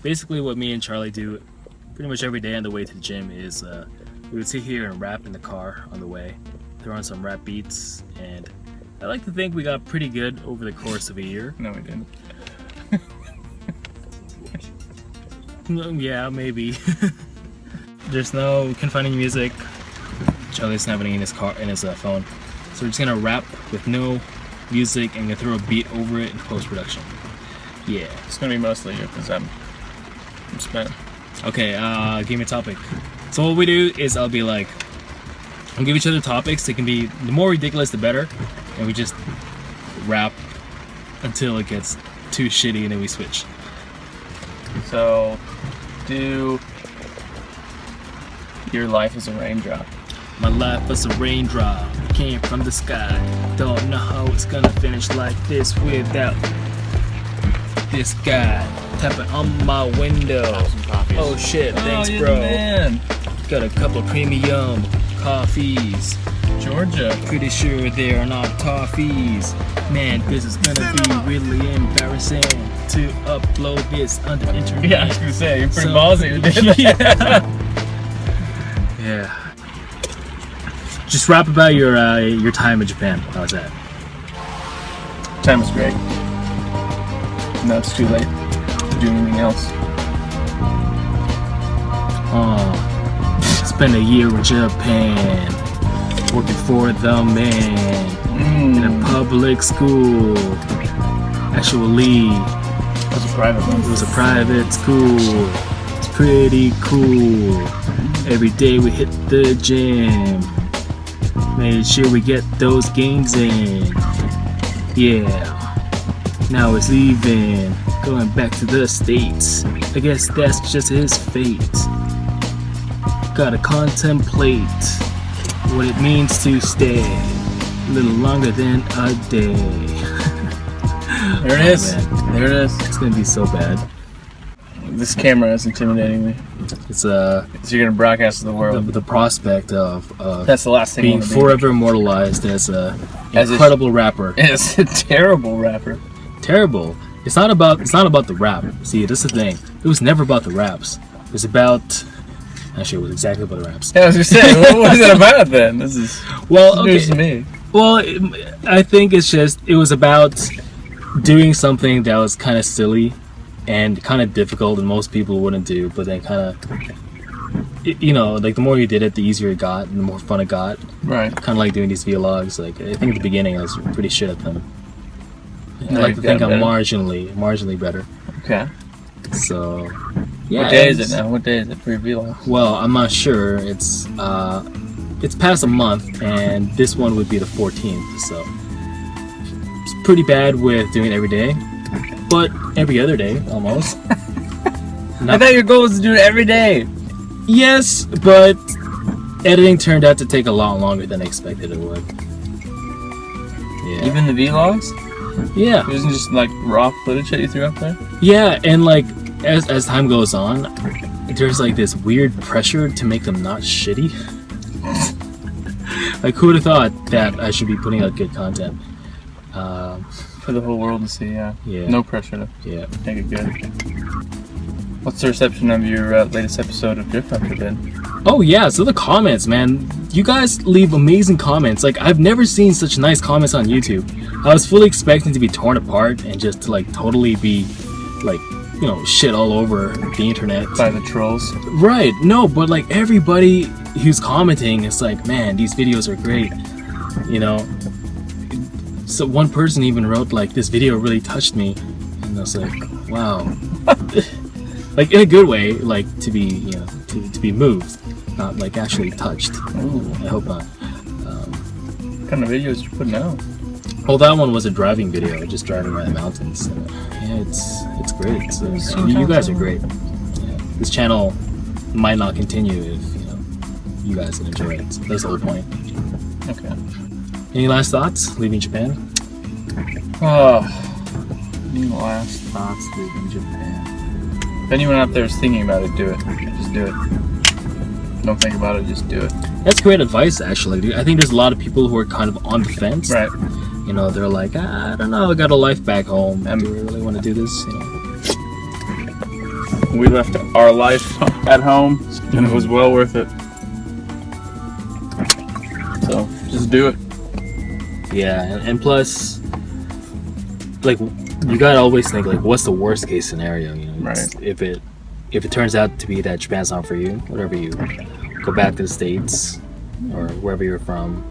basically what me and Charlie do pretty much every day on the way to the gym is we would sit here and rap in the car on the way, throw on some rap beats, and I like to think we got pretty good over the course of a year. No, we didn't. Yeah, maybe. There's no, we couldn't find any music. Charlie's not having in his car, in his phone. So we're just gonna rap with no music and gonna throw a beat over it in post-production. Yeah. It's gonna be mostly you because I'm spent. Okay, give me a topic. So what we do is I'll be like, we'll give each other topics. They can be, the more ridiculous the better. And we just rap until it gets too shitty and then we switch. So, do your life as a raindrop. My life is a raindrop, came from the sky. Don't know how it's gonna finish like this without this guy tapping on my window. Oh shit, thanks bro. Man. Got a couple premium coffees. Georgia. Pretty sure they are not toffees. Man, this is gonna be really embarrassing to upload this on the internet. Yeah, I was gonna say, you're pretty ballsy to do that. Yeah. Just rap about your time in Japan. How was that? Time was great. Now it's too late to do anything else. Oh, spent a year in Japan, working for the man in a public school. Actually, It was a private one. it was a private school. It's pretty cool. Every day we hit the gym. Made sure we get those gains in. Yeah. Now it's leaving, going back to the States. I guess that's just his fate. Gotta contemplate what it means to stay a little longer than a day. There it is. Man. There it is. It's gonna be so bad. This camera is intimidating me. It's So you're gonna broadcast to the world. the prospect of That's the last thing I being want to forever immortalized as a As a- incredible rapper. be. It's a terrible rapper. Terrible. It's not about the rap. See, this is the thing. It was never about the raps. It was about, actually, it was exactly about the raps. Yeah, I was gonna say, what is it about then? This is Well, news to okay. me. Well, I think it was about doing something that was kind of silly and kind of difficult and most people wouldn't do, but then kind of, you know, like the more you did it, the easier it got and the more fun it got. Right. Kind of like doing these vlogs. Like, I think at the beginning I was pretty shit at them. I like to you've think I'm gotten marginally better. Okay. So, yeah. What day is it now? What day is it for your vlog? Well, I'm not sure. It's past a month, and this one would be the 14th. So it's pretty bad with doing it every day, but every other day almost. I thought your goal was to do it every day. Yes, but editing turned out to take a lot longer than I expected it would. Yeah. Even the vlogs? Yeah. It wasn't just like raw footage that you threw up there? Yeah, and like as time goes on, there's like this weird pressure to make them not shitty. Like, who would have thought that I should be putting out good content? For the whole world to see, yeah. Yeah. No pressure to Yeah. make it good. What's the reception of your latest episode of Drift Hunter been? Oh yeah, so the comments, man. You guys leave amazing comments. Like, I've never seen such nice comments on YouTube. I was fully expecting to be torn apart and just to like totally be like, you know, shit all over the internet. By the trolls? Right, no, but like everybody who's commenting is like, man, these videos are great, you know. So one person even wrote like, this video really touched me, and I was like, wow. Like, in a good way, like to be, you know, to be moved, not like actually touched. Ooh. I hope not. What kind of videos you putting out? Well, that one was a driving video, just driving around the mountains. And, yeah, it's great. So, you guys are great. Yeah. This channel might not continue if you guys didn't enjoy it. So that's the whole point. Okay. Any last thoughts leaving Japan? Oh, any last Thoughts leaving Japan. If anyone out there is thinking about it, do it. Just do it. Don't think about it, just do it. That's great advice, actually, dude. I think there's a lot of people who are kind of on the fence. Right. You know, they're like, I don't know, I got a life back home. Do we really want to do this? You know. we left our life at home, and it was well worth it. So just do it. Yeah, and plus, like, you gotta always think, like, what's the worst case scenario? You know, Right. If it turns out to be that Japan's not for you, whatever, you go back to the States or wherever you're from.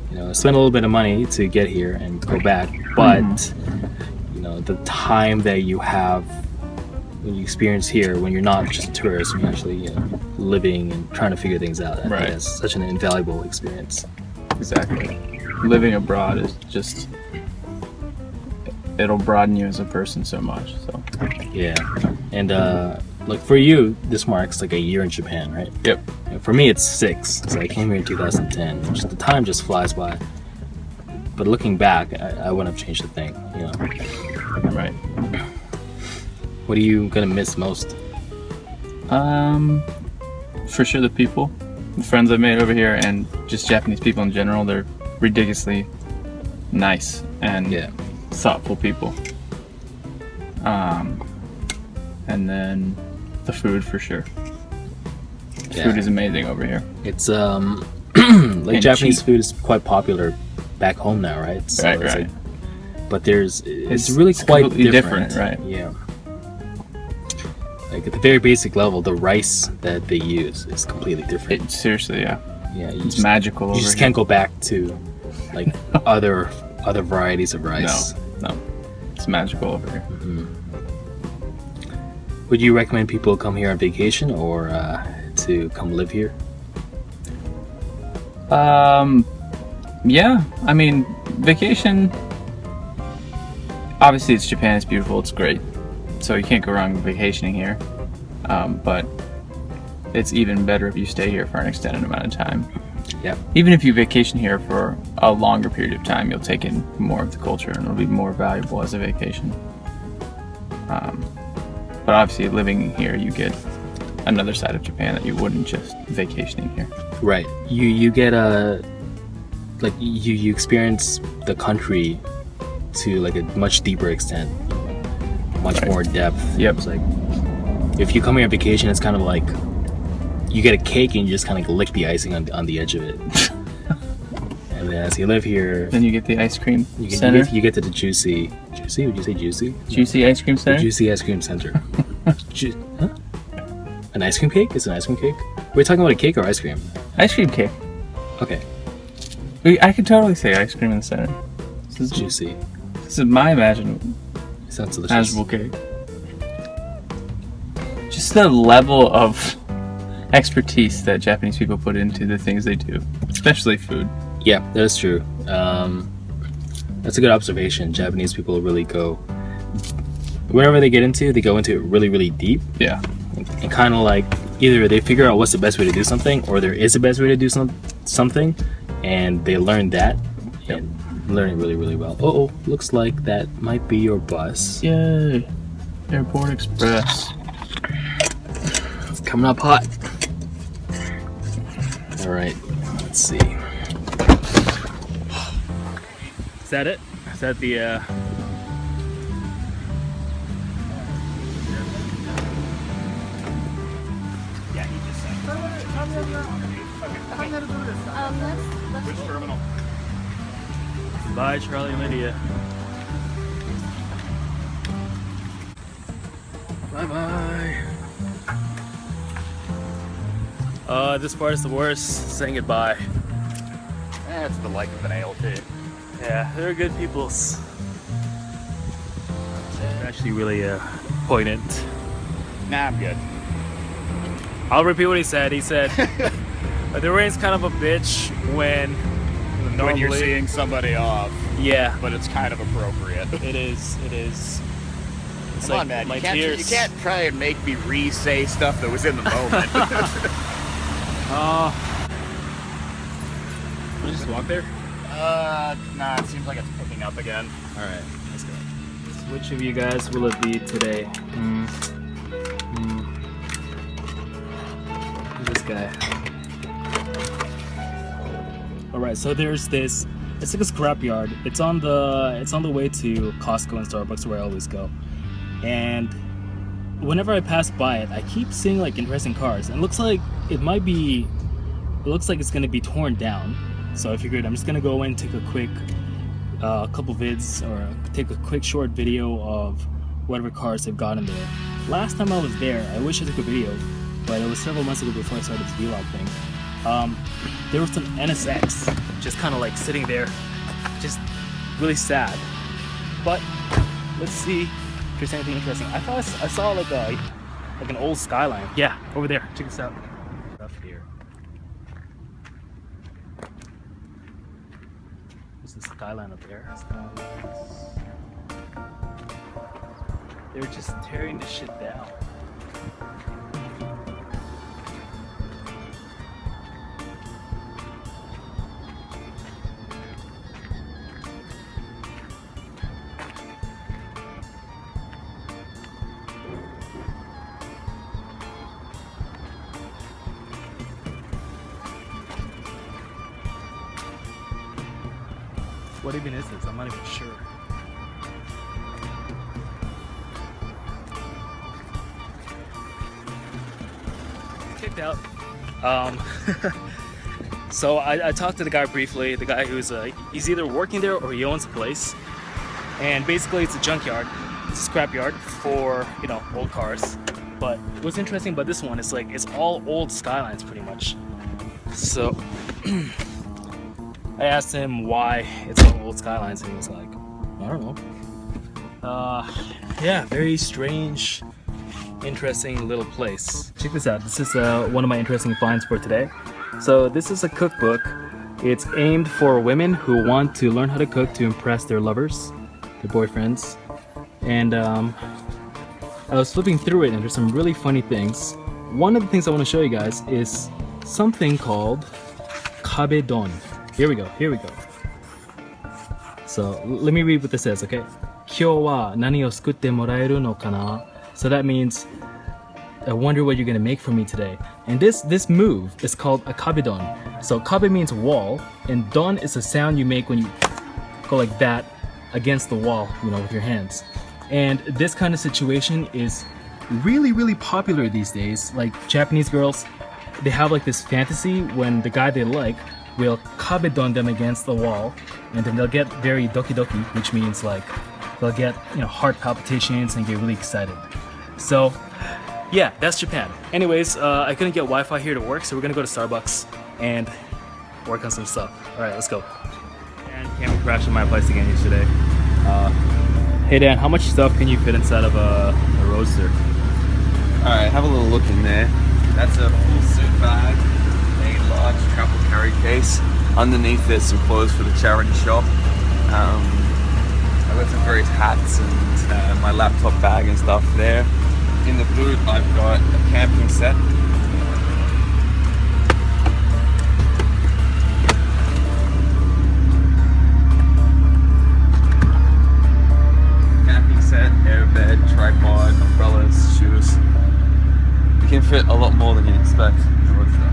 You know, spend a little bit of money to get here and go back, but you know, the time that you have when you experience here, when you're not just a tourist, when you're actually, you know, living and trying to figure things out, I think Right. that's such an invaluable experience. Exactly. Living abroad is just, it'll broaden you as a person so much. So Yeah, and like for you, this marks like a year in Japan, right? yep. And for me, it's 6. So I came here in 2010. Which the time just flies by. But looking back, I wouldn't have changed a thing. You know, Right. what are you gonna miss most? For sure the people, the friends I've made over here, and just Japanese people in general. They're ridiculously nice and Yeah, thoughtful people. And then the food for sure. yeah. Food is amazing over here. It's like And Japanese cheap. food is quite popular back home now, right? So Right, it's right. like- but it's It's really quite completely different, different, right. Yeah. Like at the very basic level, the rice that they use is completely different. Seriously, yeah. Yeah, you It's just, magical you over just here. can't go back to like other varieties of rice. No, it's magical over here. Would you recommend people come here on vacation or to come live here? Yeah, I mean, vacation. Obviously, it's Japan. It's beautiful. It's great. So you can't go wrong vacationing here. But it's even better if you stay here for an extended amount of time. Yeah. Even if you vacation here for a longer period of time, you'll take in more of the culture, and it'll be more valuable as a vacation. But obviously, living here, you get another side of Japan that you wouldn't just vacationing here. Right. You get a like you experience the country to like a much deeper extent, much Right. more depth. Yep. It's like if you come here on vacation, it's kind of like you get a cake and you just kind of lick the icing on the edge of it. And then as you live here, Then you get the ice cream you center. get to the juicy. Would you say juicy? Juicy ice cream The center. juicy ice cream center. Huh? An ice cream cake? It's an ice cream cake? We're talking about a cake or ice cream? Ice cream cake. Okay, I could totally say ice cream in the center. This is juicy. This is my imaginable Sounds delicious. cake. Just the level of expertise that Japanese people put into the things they do, especially food. Yeah, that's true. That's a good observation. Japanese people really go, wherever they get into, they go into it really, really deep. Yeah. And kind of like either they figure out what's the best way to do something, or there is a best way to do something, and they learn that and learn it really, really well. Oh, looks like that might be your bus. Yay. Airport Express. It's coming up hot. All right, let's see. Is that it? Is that the Bye, Charlie and Lydia. Bye-bye. This part is the worst, saying goodbye. That's the life of an ALT. Yeah, they're good peoples. They're actually really poignant. Nah, I'm good. I'll repeat what he said. He said, the rain's kind of a bitch when When you're seeing somebody off, Yeah, but it's kind of appropriate. it is. It's Come on, man. my You tears. can't try and make me re-say stuff that was in the moment. Wanna just walk there? Nah, it seems like it's picking up again. All right, let's go. So which of you guys will it be today? This guy. All right, so there's this. It's like a scrapyard. It's on the way to Costco and Starbucks where I always go, and whenever I pass by it, I keep seeing like interesting cars, and it looks like it might be. It looks like it's gonna be torn down. So I figured I'm just gonna go in, take a quick couple vids, or take a quick short video of whatever cars they've got in there. Last time I was there, I wish I took a video, but it was several months ago before I started this vlog thing. There was some NSX just kind of like sitting there, just really sad. But let's see if there's anything interesting. I thought I saw like an old Skyline. Yeah, over there. Check this out. Stuff here. There's the Skyline up there. Skylines. They're just tearing this shit down. What even is this? I'm not even sure. Kicked out. So I talked to the guy briefly. The guy who's he's either working there or he owns the place. And basically, it's a junkyard. It's a scrapyard for, you know, old cars. But what's interesting about this one is like it's all old Skylines pretty much. So I asked him why it's all old Skylines, and he was like, I don't know. Yeah, very strange, interesting little place. Check this out. This is one of my interesting finds for today. So this is a cookbook. It's aimed for women who want to learn how to cook to impress their lovers, their boyfriends. And I was flipping through it, and there's some really funny things. One of the things I want to show you guys is something called kabedon. Here we go. So let me read what this says, okay? Kyou wa nani o sukutte moraeru no kana? So that means, I wonder what you're gonna make for me today. And this move is called a kabedon. So kabe means wall, and don is a sound you make when you go like that against the wall, you know, with your hands. And this kind of situation is really, really popular these days. Like Japanese girls, they have like this fantasy when the guy they like will kabedon them against the wall, and then they'll get very doki doki, which means like they'll get, you know, heart palpitations and get really excited. So yeah, that's Japan. Anyways, I couldn't get Wi-Fi here to work, so we're gonna go to Starbucks and work on some stuff. All right, let's go. And Cameron crashed in my place again yesterday. Hey Dan, how much stuff can you fit inside of a roadster? All right, have a little look in there. That's a full suit bag, a large travel carry case. Underneath there's some clothes for the charity shop. I've got some various hats and my laptop bag and stuff there. In the boot I've got a camping set. Camping set, airbed, tripod, umbrellas, shoes. You can fit a lot more than you'd expect in the roadster.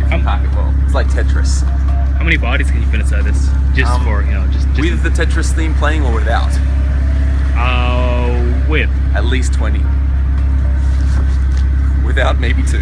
If you pack it well. It's like Tetris. How many bodies can you fit inside this? Just for, you know, just with the Tetris theme playing or without? With. At least 20. Without, maybe 2.